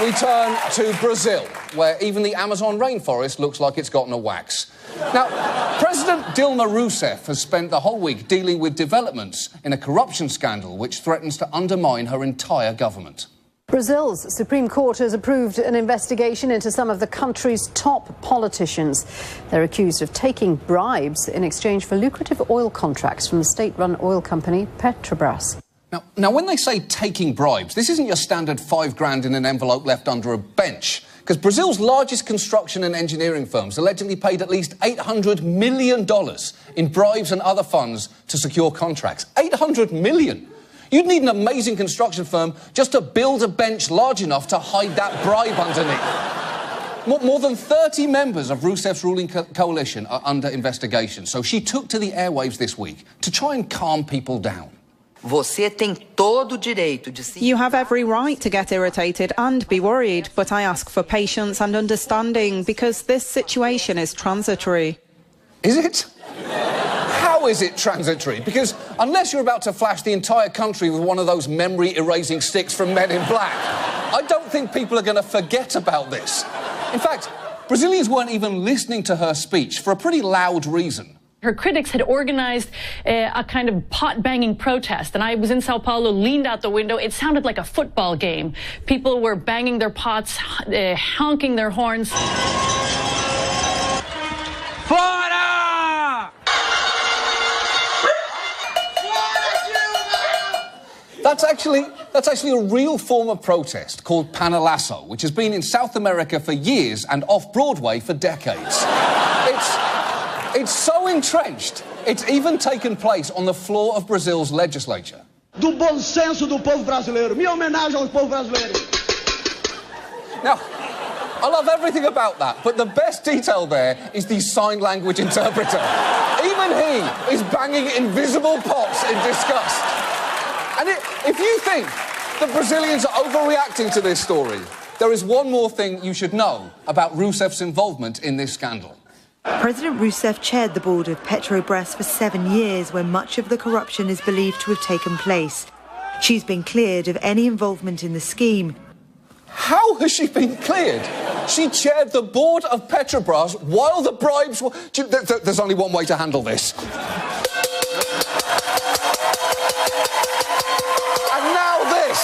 We turn to Brazil, where even the Amazon rainforest looks like it's gotten a wax. Now, President Dilma Rousseff has spent the whole week dealing with developments in a corruption scandal which threatens to undermine her entire government. Brazil's Supreme Court has approved an investigation into some of the country's top politicians. They're accused of taking bribes in exchange for lucrative oil contracts from the state-run oil company Petrobras. Now, when they say taking bribes, this isn't your standard £5 in an envelope left under a bench. Because Brazil's largest construction and engineering firms allegedly paid at least $800 million in bribes and other funds to secure contracts. $800 million! You'd need an amazing construction firm just to build a bench large enough to hide that bribe underneath. More than 30 members of Rousseff's ruling coalition are under investigation, so she took to the airwaves this week to try and calm people down. You have every right to get irritated and be worried, but I ask for patience and understanding because this situation is transitory. Is it? How is it transitory? Because unless you're about to flash the entire country with one of those memory-erasing sticks from Men in Black, I don't think people are going to forget about this. In fact, Brazilians weren't even listening to her speech for a pretty loud reason. Her critics had organized a kind of pot-banging protest, and I was in Sao Paulo, leaned out the window. It sounded like a football game. People were banging their pots, honking their horns. Fora! That's actually a real form of protest called panelazo, which has been in South America for years and off-Broadway for decades. It's so entrenched, it's even taken place on the floor of Brazil's legislature. Do bom senso do povo brasileiro. Minha homenagem ao povo brasileiro. Now, I love everything about that, but the best detail there is the sign language interpreter. Even he is banging invisible pots in disgust. And if you think that Brazilians are overreacting to this story, there is one more thing you should know about Rousseff's involvement in this scandal. President Rousseff chaired the board of Petrobras for 7 years when much of the corruption is believed to have taken place. She's been cleared of any involvement in the scheme. How has she been cleared? She chaired the board of Petrobras while the bribes were... There's only one way to handle this. And now this.